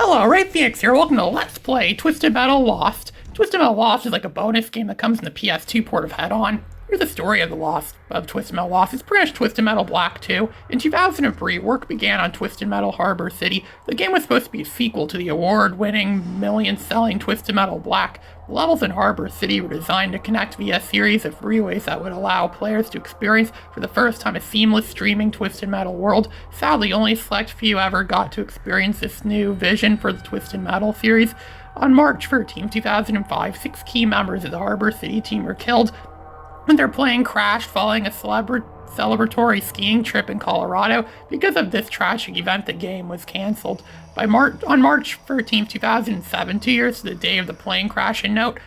Hello, Ray Phoenix here. Welcome to Let's Play Twisted Metal Lost. Twisted Metal Lost is like a bonus game that comes in the PS2 port of Head-On. Here's the story of Twisted Metal Lost. It's pretty much Twisted Metal Black 2. In 2003, work began on Twisted Metal Harbor City. The game was supposed to be a sequel to the award-winning, million-selling Twisted Metal Black. The levels in Harbor City were designed to connect via a series of freeways that would allow players to experience for the first time a seamless streaming Twisted Metal world. Sadly, only a select few ever got to experience this new vision for the Twisted Metal series. On March 13, 2005, 6 key members of the Harbor City team were killed when their plane crashed following a celebratory skiing trip in Colorado. Because of this tragic event, the game was canceled. On March 13, 2007, 2 years to the day of the plane crash, a note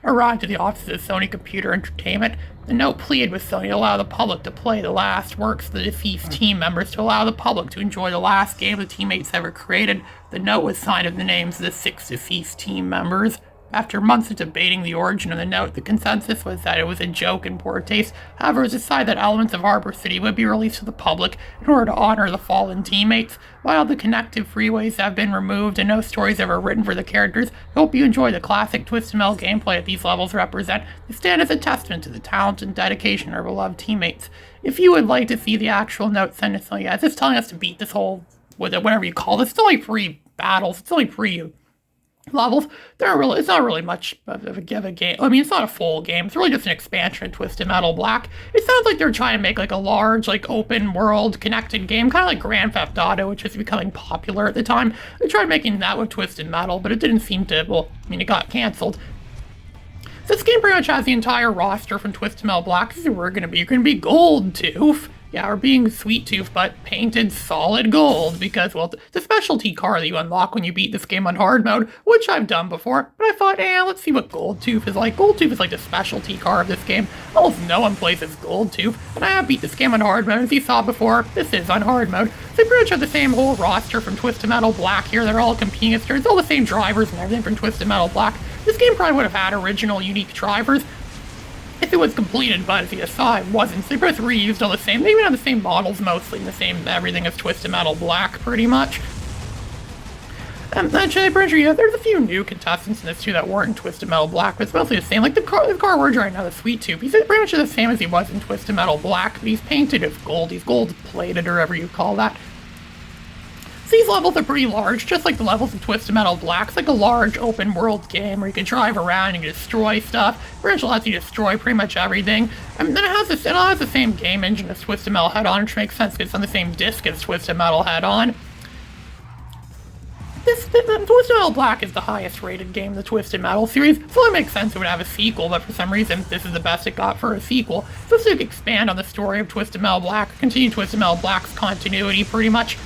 arrived at the offices of Sony Computer Entertainment. The note pleaded with Sony to allow the public to play the last works of the deceased team members, to allow the public to enjoy the last game the teammates ever created. The note was signed with the names of the 6 deceased team members. After months of debating the origin of the note, the consensus was that it was a joke in poor taste. However, it was decided that elements of Harbor City would be released to the public in order to honor the fallen teammates. While the connective freeways have been removed and no stories ever written for the characters, I hope you enjoy the classic Twisted Metal gameplay that these levels represent. They stand as a testament to the talent and dedication of our beloved teammates. If you would like to see the actual note, send us something. It's just telling us to beat this whole, whatever you call this. It's only pre-battles. It's only levels. It's not really much of a game. I mean, it's not a full game. It's really just an expansion of Twisted Metal Black. It sounds like they're trying to make like a large, like open world connected game, kind of like Grand Theft Auto, which is becoming popular at the time. They tried making that with Twisted Metal, but it didn't seem to, it got canceled. This game pretty much has the entire roster from Twisted Metal Black. This is where you're gonna be Goldtooth. Yeah, or being Sweet Tooth, but painted solid gold, because, well, the specialty car that you unlock when you beat this game on hard mode, which I've done before, but I thought, let's see what Goldtooth is like. Goldtooth is like the specialty car of this game. Almost no one plays as Goldtooth, and I have beat this game on hard mode. As you saw before, this is on hard mode. They pretty much have the same whole roster from Twisted Metal Black here. They're all competing against It's all the same drivers and everything from Twisted Metal Black. This game probably would have had original, unique drivers if it was completed, but as you saw, it wasn't. So they both reused all the same. They even have the same models mostly, and the same everything as Twisted Metal Black, pretty much. Actually, there's a few new contestants in this too that weren't in Twisted Metal Black, but it's mostly the same. Like the car we're driving now, the Sweet Tooth, he's pretty much the same as he was in Twisted Metal Black, but he's painted as gold. He's gold-plated, or whatever you call that. These levels are pretty large, just like the levels in Twisted Metal Black. It's like a large open world game where you can drive around and you can destroy stuff. Pretty much lets you destroy pretty much everything. And then it has the same game engine as Twisted Metal Head-On, which makes sense because it's on the same disc as Twisted Metal Head-On. Twisted Metal Black is the highest rated game in the Twisted Metal series, so it makes sense it would have a sequel, but for some reason this is the best it got for a sequel. So to expand on the story of Twisted Metal Black, continue Twisted Metal Black's continuity pretty much.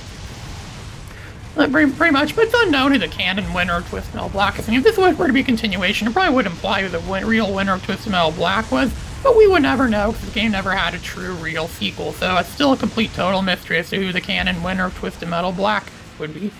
Pretty much, but it's unknown who the canon winner of Twisted Metal Black is. And if this were to be a continuation, it probably would imply who the real winner of Twisted Metal Black was, but we would never know because the game never had a true, real sequel, so it's still a complete, total mystery as to who the canon winner of Twisted Metal Black would be.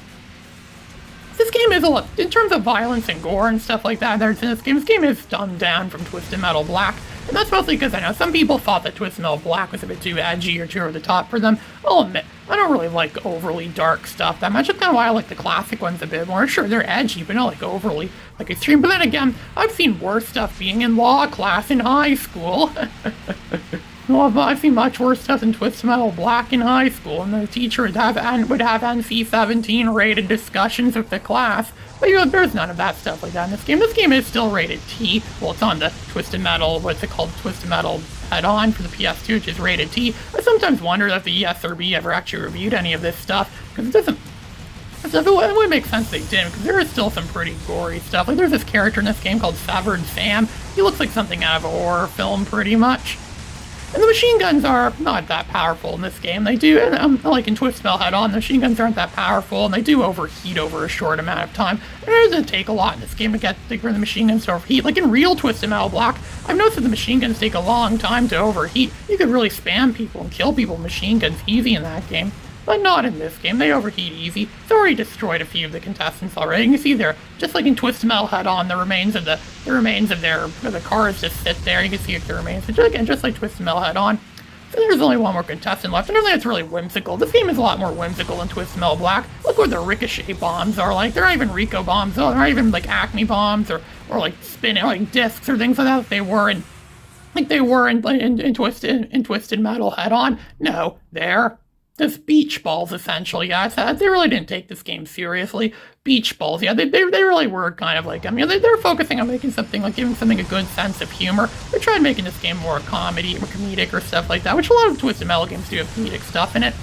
This game is in terms of violence and gore and stuff like that, this game is dumbed down from Twisted Metal Black. And that's mostly because I know some people thought that Twisted Metal Black was a bit too edgy or too over the top for them. I'll admit, I don't really like overly dark stuff that much. That's kind of why I like the classic ones a bit more. Sure, they're edgy, but not like overly extreme. But then again, I've seen worse stuff being in law class in high school. Well, I've seen much worse stuff than Twisted Metal Black in high school, and the teacher would have NC-17 rated discussions with the class. But there's none of that stuff like that in this game. This game is still rated T. Well, it's on the Twisted Metal, Twisted Metal Head-On for the PS2, which is rated T. I sometimes wonder if the ESRB ever actually reviewed any of this stuff, because it doesn't. It would make sense they didn't, because there is still some pretty gory stuff. Like, there's this character in this game called Severed Sam. He looks like something out of a horror film, pretty much. And the machine guns are not that powerful in this game. They do, like in Twisted Metal Head-On, the machine guns aren't that powerful, and they do overheat over a short amount of time. And it doesn't take a lot in this game for the machine guns to overheat. Like in real Twisted Metal Black, I've noticed that the machine guns take a long time to overheat. You could really spam people and kill people with machine guns easy in that game. But not in this game. They overheat easy. It's already destroyed a few of the contestants already. You can see there, just like in Twisted Metal Head-On, the remains of the cars just sit there. You can see the remains. But again, just like Twisted Metal Head-On. So there's only one more contestant left, and I think it's really whimsical. This game is a lot more whimsical than Twisted Metal Black. Look what the ricochet bombs are like. They're not even Rico bombs. They're not even like Acme bombs or like spinning like discs or things like that. They were in Twisted Metal Head On. No, they're just beach balls, essentially. Yeah, they really didn't take this game seriously. Beach balls, yeah, they really were kind of like, they're focusing on making something, like giving something a good sense of humor. They tried making this game more comedy or comedic or stuff like that, which a lot of Twisted Metal games do have comedic stuff in it.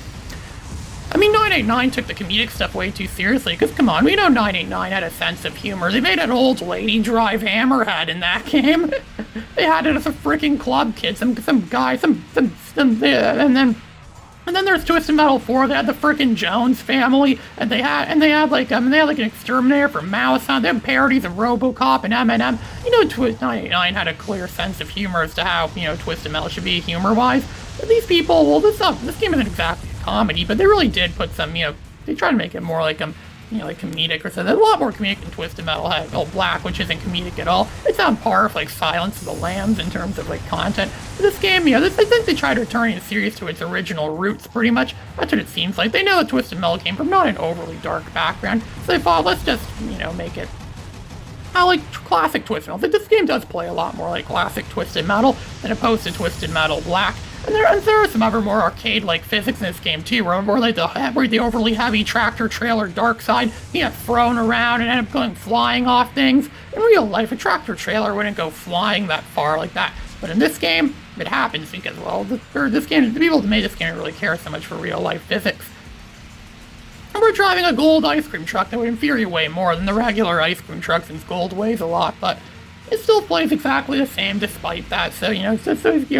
989 took the comedic stuff way too seriously, because come on, we know 989 had a sense of humor. They made an old lady drive Hammerhead in that game. They had it as a freaking club kid, some guy, and then there's Twisted Metal 4. They had the frickin' Jones family, and they had like an exterminator from Mouse on. They had parodies of RoboCop and M&M. 989 had a clear sense of humor as to how Twisted Metal should be humor-wise. But these people, well, this game isn't exactly a comedy, but they really did put some, they tried to make it more like like comedic or something. A lot more comedic than Twisted Metal Black, which isn't comedic at all. It's on par with like Silence of the Lambs in terms of like content. But this game, I think they tried to return it serious to its original roots, pretty much. That's what it seems like. They know that Twisted Metal came from not an overly dark background, so they thought, let's just, make it like classic Twisted Metal. This game does play a lot more like classic Twisted Metal than opposed to Twisted Metal Black. And there are some other more arcade-like physics in this game too, where the overly heavy tractor-trailer dark side get thrown around and end up going flying off things. In real life, a tractor-trailer wouldn't go flying that far like that. But in this game, it happens because, well, the people that made this game didn't really care so much for real-life physics. And we're driving a gold ice cream truck that would infuriate way more than the regular ice cream truck, since gold weighs a lot, but it still plays exactly the same despite that. So,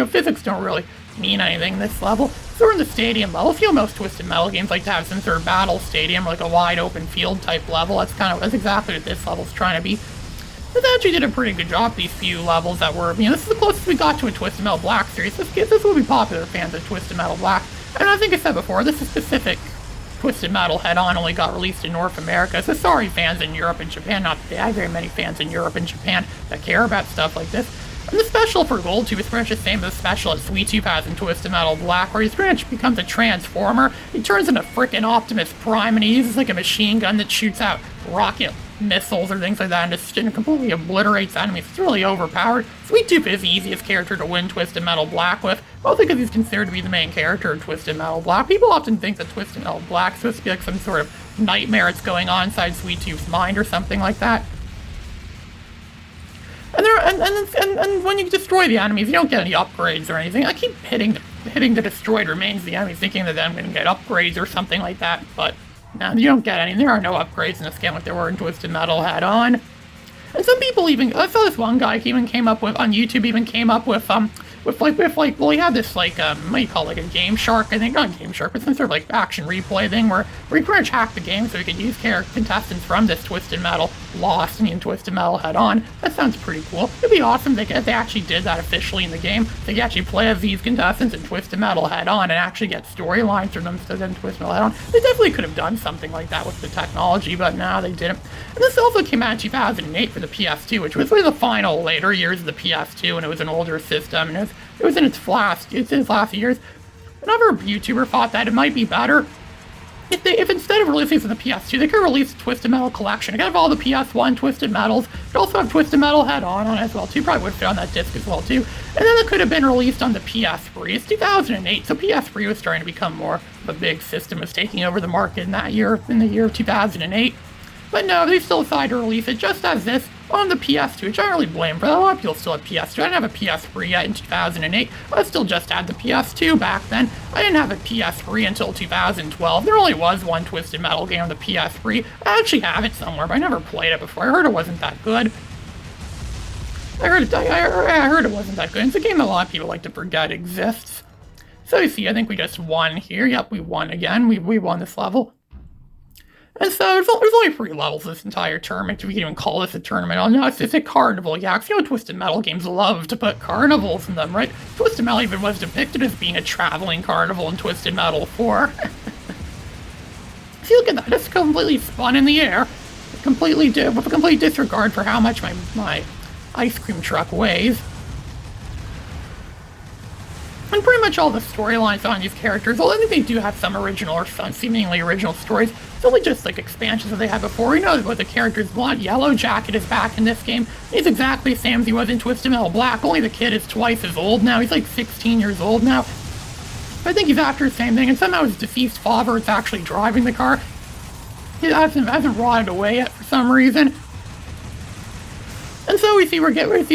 physics don't really mean anything this level. So we're in the stadium level. I feel most Twisted Metal games like to have some sort of battle stadium, or like a wide open field type level. That's exactly what this level's trying to be. But they actually did a pretty good job these few levels that were, this is the closest we got to a Twisted Metal Black series. This will be popular fans of Twisted Metal Black. And I think I said before, this is specific Twisted Metal Head On only got released in North America, so sorry fans in Europe and Japan. Not that they have very many fans in Europe and Japan that care about stuff like this. And the special for Gold Tube is pretty much the same as the special that Sweet Tooth has in Twisted Metal Black, where he pretty much becomes a transformer. He turns into frickin' Optimus Prime, and he uses like a machine gun that shoots out rocket missiles or things like that, and just completely obliterates enemies. It's really overpowered. Sweet Tooth is the easiest character to win Twisted Metal Black with, mostly because he's considered to be the main character in Twisted Metal Black. People often think that Twisted Metal Black is supposed to be like some sort of nightmare that's going on inside Sweet Tooth's mind or something like that. And when you destroy the enemies, you don't get any upgrades or anything. I keep hitting the destroyed remains of the enemies, thinking that I'm going to get upgrades or something like that, but no, you don't get any. There are no upgrades in this game like there were in Twisted Metal Head On. And some people even, I saw this one guy even came up with, on YouTube, he had this, what do you call it, like a Game Shark, I think, not Game Shark, but some sort of, like, action replay thing where he pretty much hacked the game so he could use contestants from this Twisted Metal Lost and Twisted Metal Head On. That sounds pretty cool. It'd be awesome if they actually did that officially in the game. They could actually play as these contestants in Twisted Metal Head On and actually get storylines from them instead of Twisted Metal Head On. They definitely could have done something like that with the technology, but no, they didn't. And this also came out in 2008 for the PS2, which was really the final later years of the PS2, and it was an older system, and it was in its last years. Another YouTuber thought that it might be better if instead of releasing this on the PS2, they could release a Twisted Metal collection. It could have all the PS1 Twisted Metals. It could also have Twisted Metal Head On it as well too. Probably would fit on that disc as well too. And then it could have been released on the PS3. It's 2008, so PS3 was starting to become more of a big system. It was taking over the market in the year of 2008. But no, they still decided to release it just as this on the PS2, which I don't really blame for that. A lot of people still have PS2. I didn't have a PS3 yet in 2008, but I still just had the PS2 back then. I didn't have a PS3 until 2012. There only was one Twisted Metal game on the PS3. I actually have it somewhere, but I never played it before. I heard it wasn't that good. I heard it wasn't that good. It's a game that a lot of people like to forget exists. So you see, I think we just won here. Yep, we won again. We won this level. And so there's only 3 levels this entire tournament, if we can even call this a tournament. Oh no, it's a carnival, yeah, because Twisted Metal games love to put carnivals in them, right? Twisted Metal even was depicted as being a traveling carnival in Twisted Metal 4. See, look at that, it's completely spun in the air, with a complete disregard for how much my ice cream truck weighs. And pretty much all the storylines on these characters, although I think they do have some original or some seemingly original stories, it's only just like expansions that they had before. You know what the characters want. Yellow Jacket is back in this game. He's exactly the same as he was in Twisted Metal Black, only the kid is twice as old now. He's like 16 years old now. But I think he's after the same thing, and somehow his deceased father is actually driving the car. He hasn't rotted away yet for some reason. And so we see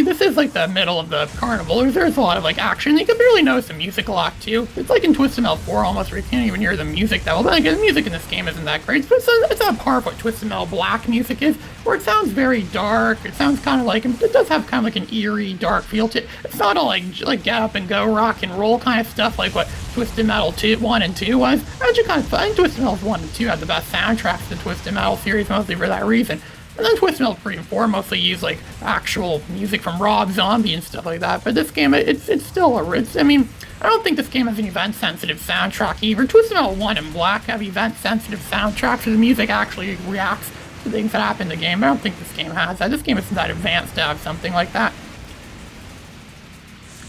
this is like the middle of the carnival. There's a lot of like action. You can barely notice the music a lot too. It's like in Twisted Metal 4 almost, where you can't even hear the music that well. But again, the music in this game isn't that great. But it's on par with what Twisted Metal Black music is, where it sounds very dark. It sounds kind of like, it does have kind of like an eerie, dark feel to it. It's not all like get up and go rock and roll kind of stuff like what Twisted Metal 1 and 2 was. Actually, kind of fun. I think Twisted Metal 1 and 2 had the best soundtracks in the Twisted Metal series, mostly for that reason. And then Twisted Metal 3 and 4 mostly use like actual music from Rob Zombie and stuff like that. But this game, it's still I mean, I don't think this game has an event-sensitive soundtrack either. Twisted Metal 1 and Black have event-sensitive soundtracks, so the music actually reacts to things that happen in the game. I don't think this game has that. This game isn't that advanced to have something like that.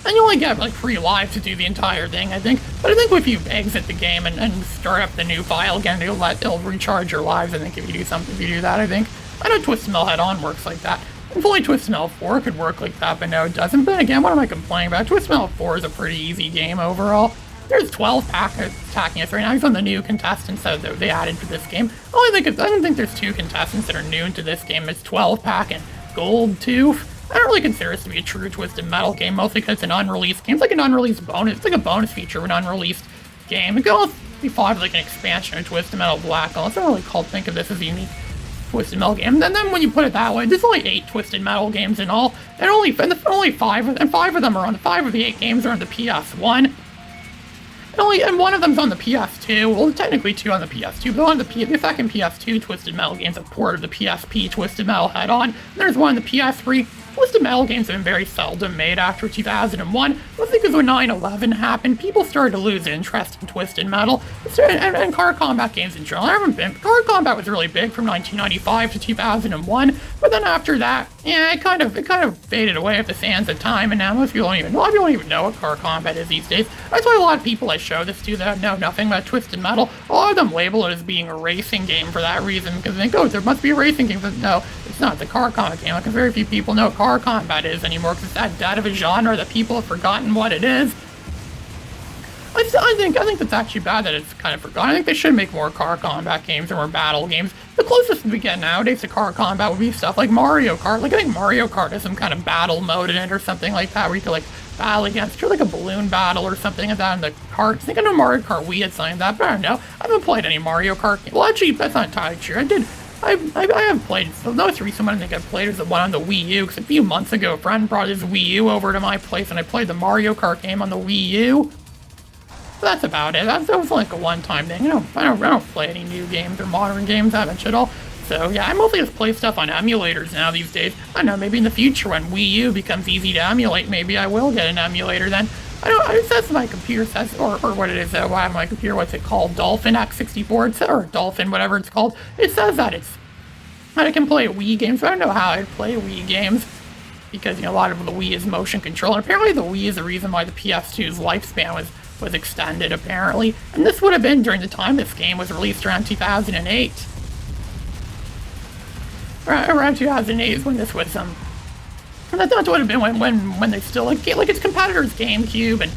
And you only get like 3 lives to do the entire thing, I think. But I think if you exit the game and start up the new file again, it'll recharge your lives. I think if you do that, I think. I know Twisted Metal Head-On works like that. And fully Twisted Metal 4 could work like that, but no, it doesn't. But again, what am I complaining about? Twisted Metal 4 is a pretty easy game overall. There's 12 packers attacking us right now. He's on the new contestants that they added to this game. I don't think there's 2 contestants that are new to this game. It's 12 pack and Gold 2. I don't really consider this to be a true Twisted Metal game, mostly because it's an unreleased game. It's like an unreleased bonus. It's like a bonus feature of an unreleased game. It could also be thought of like an expansion of Twisted Metal Black. I don't really think of this as a unique Twisted Metal game. And then when you put it that way, there's only 8 Twisted Metal games in all, and only 5 of them are on 5 of the 8 games are on the PS1. And one of them's on the PS2. Well, technically 2 on the PS2, but on the second PS2 Twisted Metal game's a port of the PSP Twisted Metal Head-On. There's one on the PS3. Twisted Metal games have been very seldom made after 2001, mostly because when 9/11 happened, people started to lose interest in Twisted Metal, and car combat games in general. Car combat was really big from 1995 to 2001, but then after that, yeah, it kind of faded away with the sands of time, and now a lot of people don't even know what car combat is these days. That's why a lot of people I show this to that know nothing about Twisted Metal, a lot of them label it as being a racing game for that reason, because they think, oh, there must be a racing game, but no, it's not. The car combat game, because very few people know what car combat is anymore, because it's that dead of a genre that people have forgotten what it is. I think that's actually bad that it's kind of forgotten. I think they should make more car combat games or more battle games. The closest we get nowadays to car combat would be stuff like Mario Kart. Like, I think Mario Kart has some kind of battle mode in it or something like that, where you could like battle against, or like a balloon battle or something like that in the karts. I think I know Mario Kart Wii had something like that, but I don't know. I haven't played any Mario Kart games. Well, actually, that's not entirely true. I have played, the most recent one I think I played was the one on the Wii U, because a few months ago a friend brought his Wii U over to my place and I played the Mario Kart game on the Wii U. So that's about it. That was like a one-time thing. I don't play any new games or modern games that much at all. So yeah, I mostly just play stuff on emulators now these days. I don't know, maybe in the future when Wii U becomes easy to emulate, maybe I will get an emulator then. It says my computer says, or what it is, why my computer, what's it called, Dolphin X64, or Dolphin, whatever it's called. It says that I can play Wii games, but I don't know how I'd play Wii games, because, a lot of the Wii is motion control, and apparently the Wii is the reason why the PS2's lifespan was extended, apparently, and this would have been during the time this game was released around 2008. Around 2008 is when this was, and that would have been when they still, like its competitors GameCube and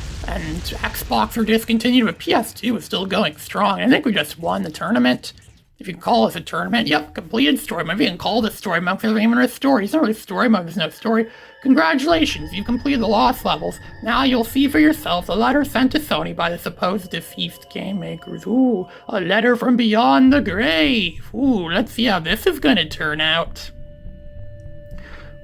Xbox were discontinued, but PS2 was still going strong. I think we just won the tournament. If you can call this a tournament, yep, completed story mode. If you can call this story mode, because there's even a story. It's not really story mode, there's no story. Congratulations, you've completed the lost levels. Now you'll see for yourself the letter sent to Sony by the supposed deceased game makers. Ooh, a letter from beyond the grave. Ooh, let's see how this is gonna turn out.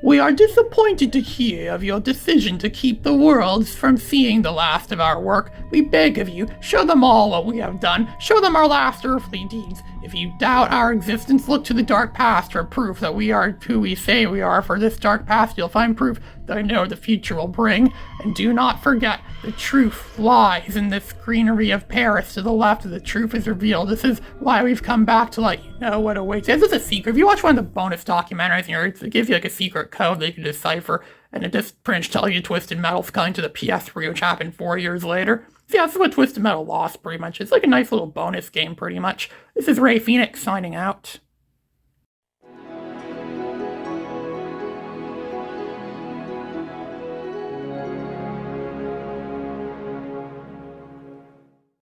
We are disappointed to hear of your decision to keep the worlds from seeing the last of our work. We beg of you, show them all what we have done. Show them our last earthly deeds. If you doubt our existence, look to the dark past for proof that we are who we say we are. For this dark past, you'll find proof that I know the future will bring. And do not forget, the truth lies in this greenery of Paris. To the left, the truth is revealed. This is why we've come back to let you know what awaits. This is a secret. If you watch one of the bonus documentaries, it gives you like a secret code that you can decipher. and it just pretty much tells you Twisted Metal's coming to the PS3, which happened 4 years later. So yeah, this is what Twisted Metal Lost pretty much is. Like a nice little bonus game, pretty much. This is Ray Phoenix signing out.